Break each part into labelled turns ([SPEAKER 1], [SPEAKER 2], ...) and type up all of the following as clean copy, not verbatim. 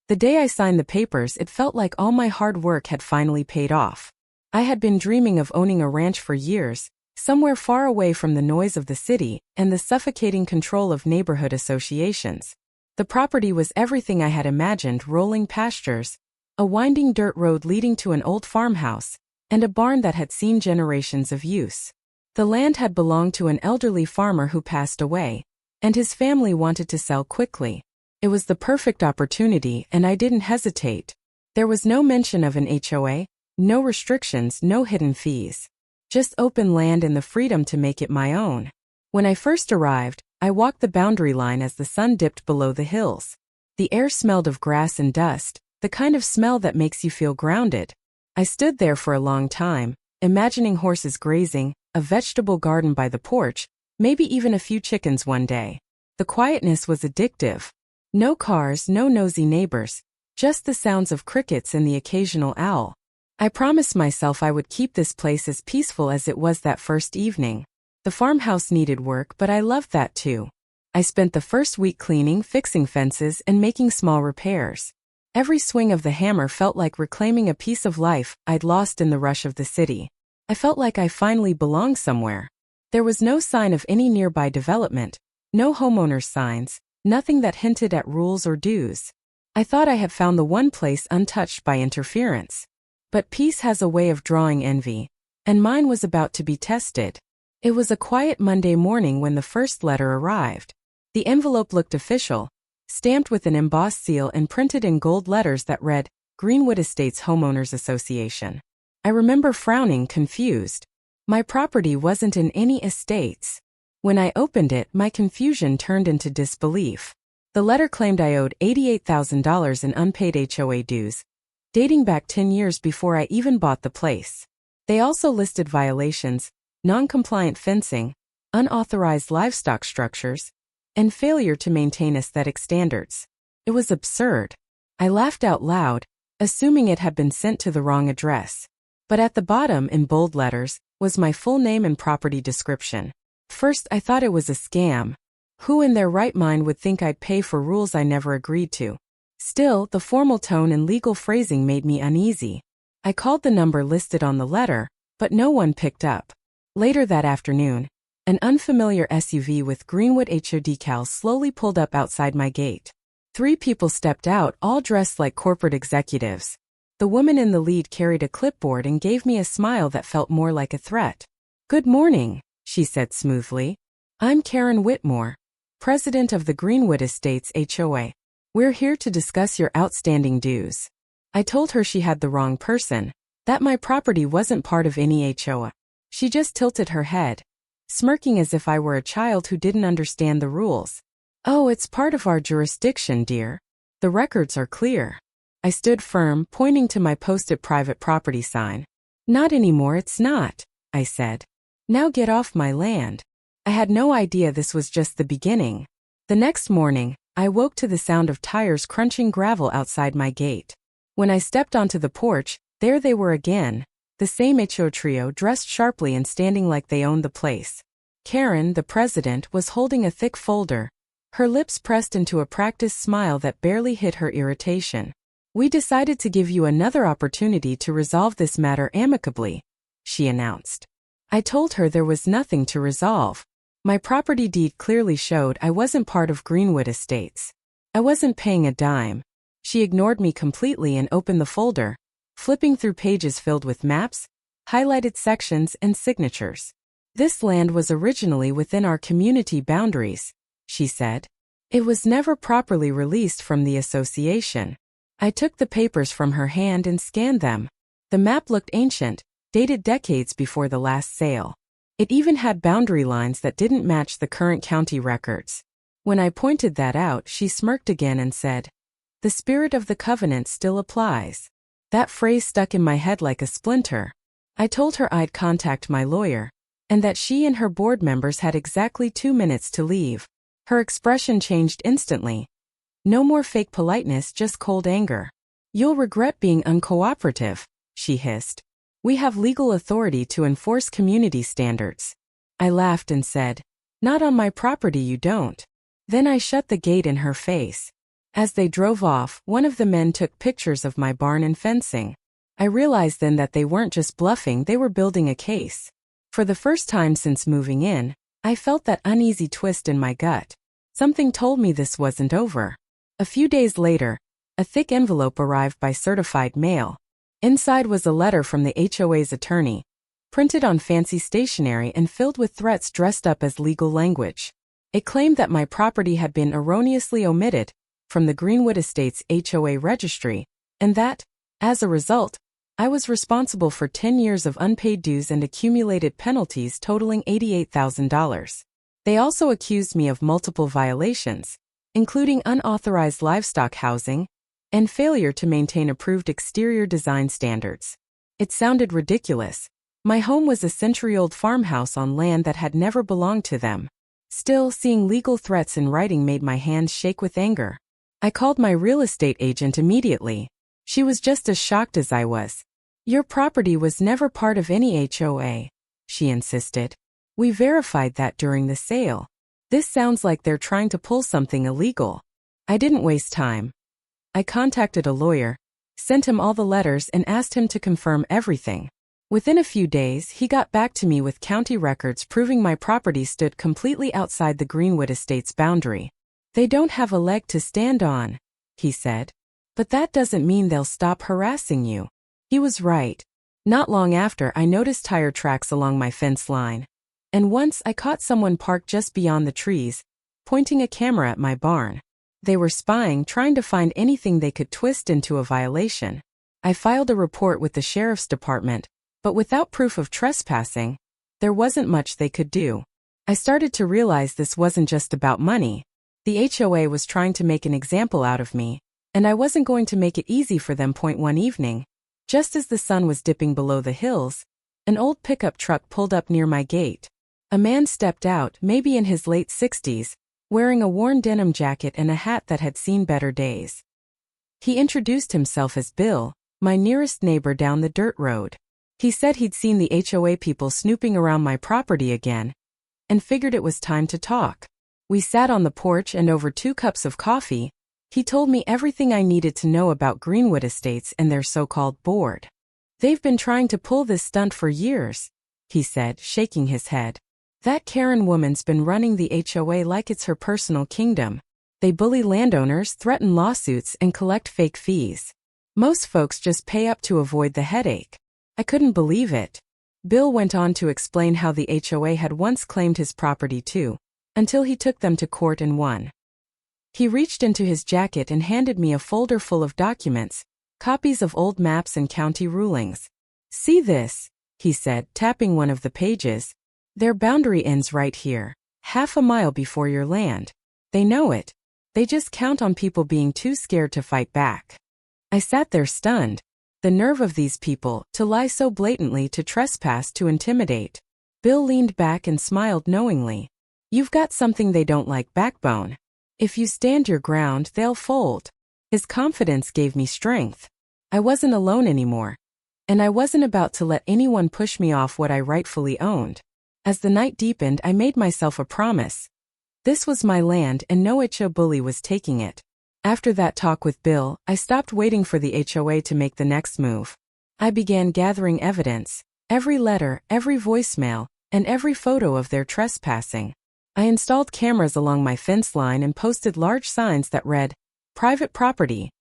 [SPEAKER 1] The day I signed the papers, it felt like all my hard work had finally paid off. I had been dreaming of owning a ranch for years, somewhere far away from the noise of the city and the suffocating control of neighborhood associations. The property was everything I had imagined: rolling pastures, a winding dirt road leading to an old farmhouse, and a barn that had seen generations of use. The land had belonged to an elderly farmer who passed away, and his family wanted to sell quickly. It was the perfect opportunity, and I didn't hesitate. There was no mention of an HOA, no restrictions, no hidden fees. Just open land and the freedom to make it my own. When I first arrived, I walked the boundary line as the sun dipped below the hills. The air smelled of grass and dust, the kind of smell that makes you feel grounded. I stood there for a long time, imagining horses grazing, a vegetable garden by the porch, maybe even a few chickens one day. The quietness was addictive. No cars, no nosy neighbors, just the sounds of crickets and the occasional owl. I promised myself I would keep this place as peaceful as it was that first evening. The farmhouse needed work, but I loved that too. I spent the first week cleaning, fixing fences, and making small repairs. Every swing of the hammer felt like reclaiming a piece of life I'd lost in the rush of the city. I felt like I finally belonged somewhere. There was no sign of any nearby development, no homeowner signs, nothing that hinted at rules or dues. I thought I had found the one place untouched by interference. But peace has a way of drawing envy, and mine was about to be tested. It was a quiet Monday morning when the first letter arrived. The envelope looked official, stamped with an embossed seal and printed in gold letters that read, Greenwood Estates Homeowners Association. I remember frowning, confused. My property wasn't in any estates. When I opened it, my confusion turned into disbelief. The letter claimed I owed $88,000 in unpaid HOA dues, dating back 10 years before I even bought the place. They also listed violations, non-compliant fencing, unauthorized livestock structures, and failure to maintain aesthetic standards. It was absurd. I laughed out loud, assuming it had been sent to the wrong address. But at the bottom, in bold letters, was my full name and property description. First, I thought it was a scam. Who in their right mind would think I'd pay for rules I never agreed to? Still, the formal tone and legal phrasing made me uneasy. I called the number listed on the letter, but no one picked up. Later that afternoon, an unfamiliar SUV with Greenwood HO decals slowly pulled up outside my gate. 3 people stepped out, all dressed like corporate executives. The woman in the lead carried a clipboard and gave me a smile that felt more like a threat. "Good morning," she said smoothly. "I'm Karen Whitmore, president of the Greenwood Estates HOA. We're here to discuss your outstanding dues." I told her she had the wrong person, that my property wasn't part of any HOA. She just tilted her head, smirking as if I were a child who didn't understand the rules. "Oh, it's part of our jurisdiction, dear. The records are clear." I stood firm, pointing to my posted private property sign. "Not anymore, it's not," I said. "Now get off my land." I had no idea this was just the beginning. The next morning, I woke to the sound of tires crunching gravel outside my gate. When I stepped onto the porch, there they were again, the same HO trio dressed sharply and standing like they owned the place. Karen, the president, was holding a thick folder, her lips pressed into a practiced smile that barely hid her irritation. "We decided to give you another opportunity to resolve this matter amicably," she announced. I told her there was nothing to resolve. My property deed clearly showed I wasn't part of Greenwood Estates. I wasn't paying a dime. She ignored me completely and opened the folder, flipping through pages filled with maps, highlighted sections, and signatures. "This land was originally within our community boundaries," she said. "It was never properly released from the association." I took the papers from her hand and scanned them. The map looked ancient, dated decades before the last sale. It even had boundary lines that didn't match the current county records. When I pointed that out, she smirked again and said, "The spirit of the covenant still applies." That phrase stuck in my head like a splinter. I told her I'd contact my lawyer, and that she and her board members had exactly 2 minutes to leave. Her expression changed instantly. No more fake politeness, just cold anger. "You'll regret being uncooperative," she hissed. "We have legal authority to enforce community standards." I laughed and said, "Not on my property, you don't." Then I shut the gate in her face. As they drove off, one of the men took pictures of my barn and fencing. I realized then that they weren't just bluffing, they were building a case. For the first time since moving in, I felt that uneasy twist in my gut. Something told me this wasn't over. A few days later, a thick envelope arrived by certified mail. Inside was a letter from the HOA's attorney, printed on fancy stationery and filled with threats dressed up as legal language. It claimed that my property had been erroneously omitted from the Greenwood Estates HOA registry, and that, as a result, I was responsible for 10 years of unpaid dues and accumulated penalties totaling $88,000. They also accused me of multiple violations, including unauthorized livestock housing and failure to maintain approved exterior design standards. It sounded ridiculous. My home was a century-old farmhouse on land that had never belonged to them. Still, seeing legal threats in writing made my hands shake with anger. I called my real estate agent immediately. She was just as shocked as I was. "Your property was never part of any HOA," she insisted. "We verified that during the sale. This sounds like they're trying to pull something illegal." I didn't waste time. I contacted a lawyer, sent him all the letters and asked him to confirm everything. Within a few days, he got back to me with county records proving my property stood completely outside the Greenwood Estates boundary. "They don't have a leg to stand on," he said. "But that doesn't mean they'll stop harassing you." He was right. Not long after, I noticed tire tracks along my fence line. And once I caught someone parked just beyond the trees, pointing a camera at my barn. They were spying, trying to find anything they could twist into a violation. I filed a report with the sheriff's department, but without proof of trespassing, there wasn't much they could do. I started to realize this wasn't just about money. The HOA was trying to make an example out of me, and I wasn't going to make it easy for them. One evening, just as the sun was dipping below the hills, an old pickup truck pulled up near my gate. A man stepped out, maybe in his late 60s, wearing a worn denim jacket and a hat that had seen better days. He introduced himself as Bill, my nearest neighbor down the dirt road. He said he'd seen the HOA people snooping around my property again, and figured it was time to talk. We sat on the porch, and over 2 cups of coffee, he told me everything I needed to know about Greenwood Estates and their so-called board. "They've been trying to pull this stunt for years," he said, shaking his head. "That Karen woman's been running the HOA like it's her personal kingdom. They bully landowners, threaten lawsuits, and collect fake fees. Most folks just pay up to avoid the headache." I couldn't believe it. Bill went on to explain how the HOA had once claimed his property too, until he took them to court and won. He reached into his jacket and handed me a folder full of documents, copies of old maps and county rulings. "See this," he said, tapping one of the pages. "Their boundary ends right here, half a mile before your land. They know it. They just count on people being too scared to fight back." I sat there stunned. The nerve of these people, to lie so blatantly, to trespass, to intimidate. Bill leaned back and smiled knowingly. "You've got something they don't like, backbone. If you stand your ground, they'll fold." His confidence gave me strength. I wasn't alone anymore. And I wasn't about to let anyone push me off what I rightfully owned. As the night deepened, I made myself a promise. This was my land, and no HOA bully was taking it. After that talk with Bill, I stopped waiting for the HOA to make the next move. I began gathering evidence, every letter, every voicemail, and every photo of their trespassing. I installed cameras along my fence line and posted large signs that read, "Private property,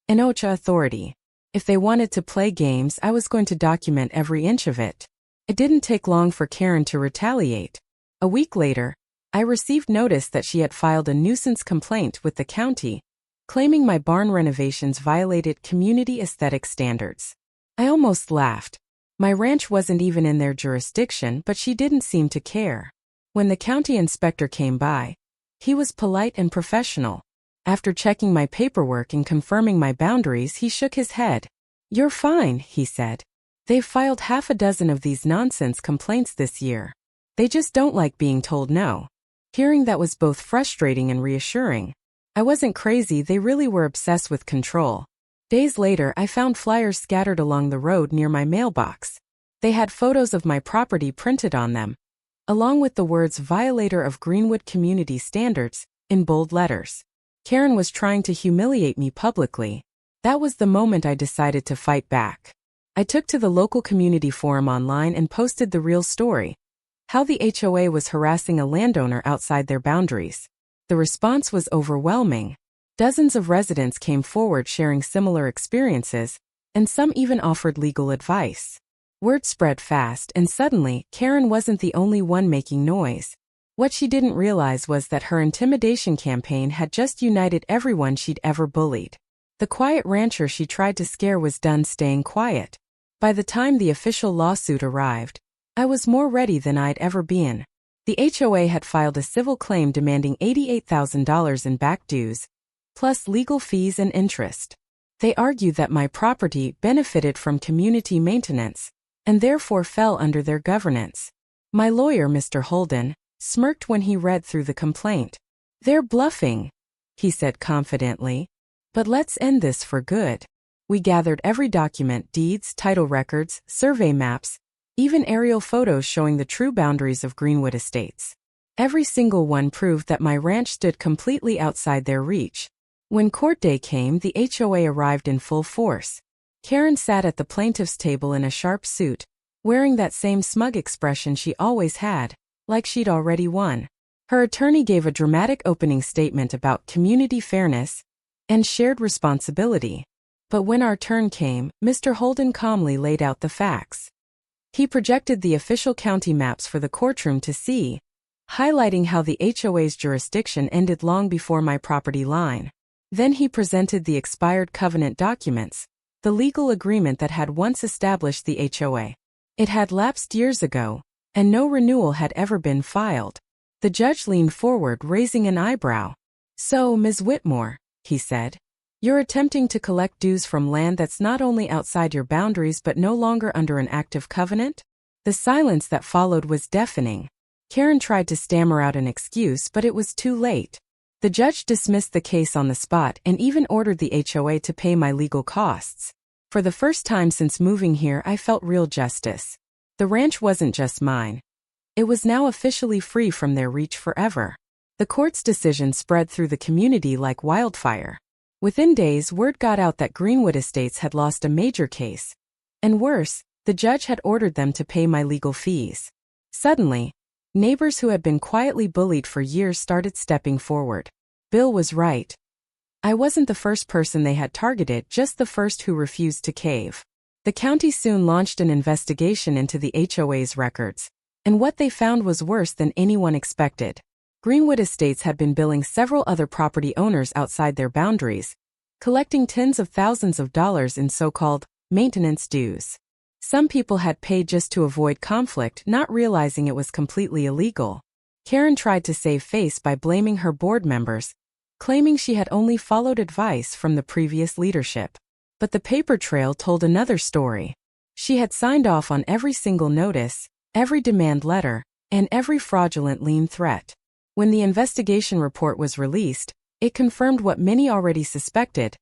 [SPEAKER 1] an HOA authority." If they wanted to play games, I was going to document every inch of it. It didn't take long for Karen to retaliate. A week later, I received notice that she had filed a nuisance complaint with the county, claiming my barn renovations violated community aesthetic standards. I almost laughed. My ranch wasn't even in their jurisdiction, but she didn't seem to care. When the county inspector came by, he was polite and professional. After checking my paperwork and confirming my boundaries, he shook his head. "You're fine," he said. "They've filed half a dozen of these nonsense complaints this year. They just don't like being told no." Hearing that was both frustrating and reassuring. I wasn't crazy, they really were obsessed with control. Days later, I found flyers scattered along the road near my mailbox. They had photos of my property printed on them, along with the words "Violator of Greenwood Community Standards" in bold letters. Karen was trying to humiliate me publicly. That was the moment I decided to fight back. I took to the local community forum online and posted the real story: how the HOA was harassing a landowner outside their boundaries. The response was overwhelming. Dozens of residents came forward sharing similar experiences, and some even offered legal advice. Word spread fast, and suddenly, Karen wasn't the only one making noise. What she didn't realize was that her intimidation campaign had just united everyone she'd ever bullied. The quiet rancher she tried to scare was done staying quiet. By the time the official lawsuit arrived, I was more ready than I'd ever been. The HOA had filed a civil claim demanding $88,000 in back dues, plus legal fees and interest. They argued that my property benefited from community maintenance, and therefore fell under their governance. My lawyer, Mr. Holden, smirked when he read through the complaint. "They're bluffing," he said confidently. "But let's end this for good." We gathered every document: deeds, title records, survey maps, even aerial photos showing the true boundaries of Greenwood Estates. Every single one proved that my ranch stood completely outside their reach. When court day came, the HOA arrived in full force. Karen sat at the plaintiff's table in a sharp suit, wearing that same smug expression she always had, like she'd already won. Her attorney gave a dramatic opening statement about community fairness and shared responsibility. But when our turn came, Mr. Holden calmly laid out the facts. He projected the official county maps for the courtroom to see, highlighting how the HOA's jurisdiction ended long before my property line. Then he presented the expired covenant documents, the legal agreement that had once established the HOA. It had lapsed years ago, and no renewal had ever been filed. The judge leaned forward, raising an eyebrow. "So, Ms. Whitmore," he said, "you're attempting to collect dues from land that's not only outside your boundaries but no longer under an active covenant?" The silence that followed was deafening. Karen tried to stammer out an excuse, but it was too late. The judge dismissed the case on the spot and even ordered the HOA to pay my legal costs. For the first time since moving here, I felt real justice. The ranch wasn't just mine. It was now officially free from their reach forever. The court's decision spread through the community like wildfire. Within days, word got out that Greenwood Estates had lost a major case. And worse, the judge had ordered them to pay my legal fees. Suddenly, neighbors who had been quietly bullied for years started stepping forward. Bill was right. I wasn't the first person they had targeted, just the first who refused to cave. The county soon launched an investigation into the HOA's records, and what they found was worse than anyone expected. Greenwood Estates had been billing several other property owners outside their boundaries, collecting tens of thousands of dollars in so-called maintenance dues. Some people had paid just to avoid conflict, not realizing it was completely illegal. Karen tried to save face by blaming her board members, claiming she had only followed advice from the previous leadership. But the paper trail told another story. She had signed off on every single notice, every demand letter, and every fraudulent lien threat. When the investigation report was released, it confirmed what many already suspected.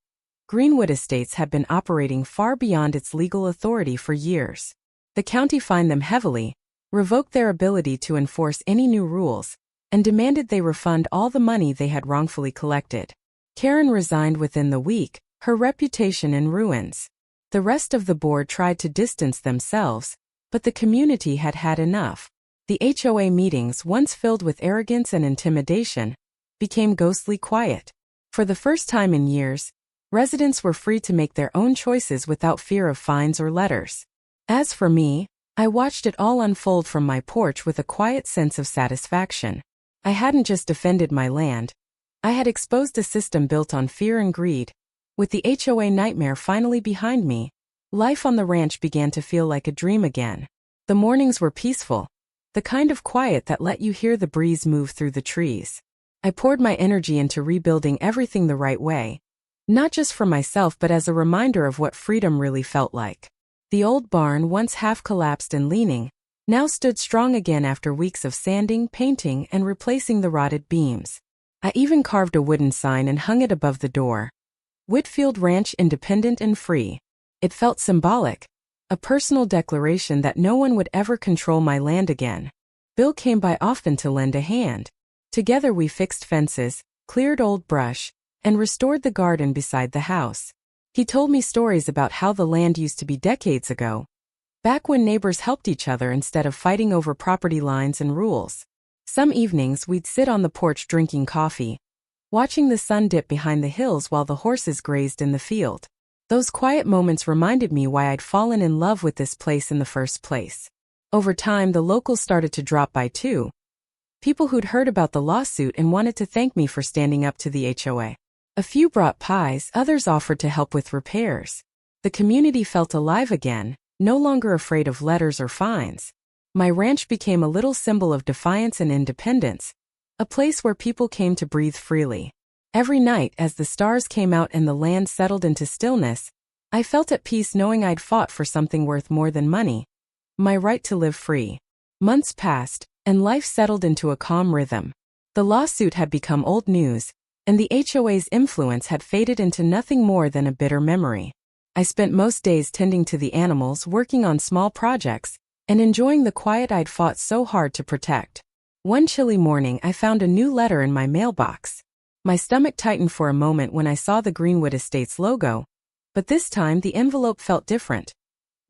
[SPEAKER 1] Greenwood Estates had been operating far beyond its legal authority for years. The county fined them heavily, revoked their ability to enforce any new rules, and demanded they refund all the money they had wrongfully collected. Karen resigned within the week, her reputation in ruins. The rest of the board tried to distance themselves, but the community had had enough. The HOA meetings, once filled with arrogance and intimidation, became ghostly quiet. For the first time in years, residents were free to make their own choices without fear of fines or letters. As for me, I watched it all unfold from my porch with a quiet sense of satisfaction. I hadn't just defended my land. I had exposed a system built on fear and greed. With the HOA nightmare finally behind me, life on the ranch began to feel like a dream again. The mornings were peaceful, the kind of quiet that let you hear the breeze move through the trees. I poured my energy into rebuilding everything the right way, not just for myself but as a reminder of what freedom really felt like. The old barn, once half collapsed and leaning, now stood strong again after weeks of sanding, painting, and replacing the rotted beams. I even carved a wooden sign and hung it above the door. Whitfield Ranch, independent and free. It felt symbolic, a personal declaration that no one would ever control my land again. Bill came by often to lend a hand. Together we fixed fences, cleared old brush, and restored the garden beside the house. He told me stories about how the land used to be decades ago, back when neighbors helped each other instead of fighting over property lines and rules. Some evenings we'd sit on the porch drinking coffee, watching the sun dip behind the hills while the horses grazed in the field. Those quiet moments reminded me why I'd fallen in love with this place in the first place. Over time, the locals started to drop by too. People who'd heard about the lawsuit and wanted to thank me for standing up to the HOA. A few brought pies, others offered to help with repairs. The community felt alive again, no longer afraid of letters or fines. My ranch became a little symbol of defiance and independence, a place where people came to breathe freely. Every night, as the stars came out and the land settled into stillness, I felt at peace knowing I'd fought for something worth more than money, my right to live free. Months passed, and life settled into a calm rhythm. The lawsuit had become old news, and the HOA's influence had faded into nothing more than a bitter memory. I spent most days tending to the animals, working on small projects, and enjoying the quiet I'd fought so hard to protect. One chilly morning, I found a new letter in my mailbox. My stomach tightened for a moment when I saw the Greenwood Estates logo, but this time the envelope felt different.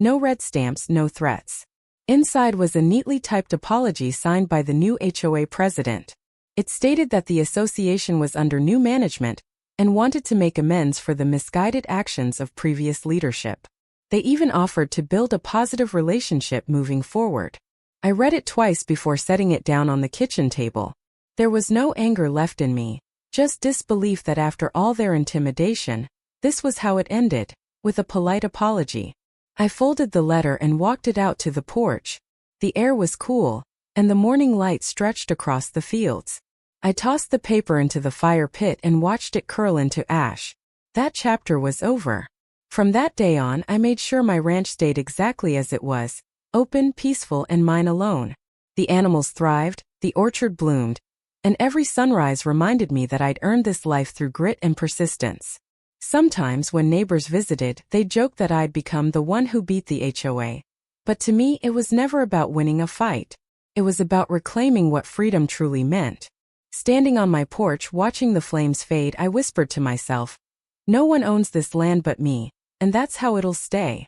[SPEAKER 1] No red stamps, no threats. Inside was a neatly typed apology signed by the new HOA president. It stated that the association was under new management and wanted to make amends for the misguided actions of previous leadership. They even offered to build a positive relationship moving forward. I read it twice before setting it down on the kitchen table. There was no anger left in me, just disbelief that after all their intimidation, this was how it ended, with a polite apology. I folded the letter and walked it out to the porch. The air was cool, and the morning light stretched across the fields. I tossed the paper into the fire pit and watched it curl into ash. That chapter was over. From that day on, I made sure my ranch stayed exactly as it was, open, peaceful, and mine alone. The animals thrived, the orchard bloomed, and every sunrise reminded me that I'd earned this life through grit and persistence. Sometimes when neighbors visited, they joked that I'd become the one who beat the HOA. But to me, it was never about winning a fight. It was about reclaiming what freedom truly meant. Standing on my porch watching the flames fade, I whispered to myself, "No one owns this land but me, and that's how it'll stay."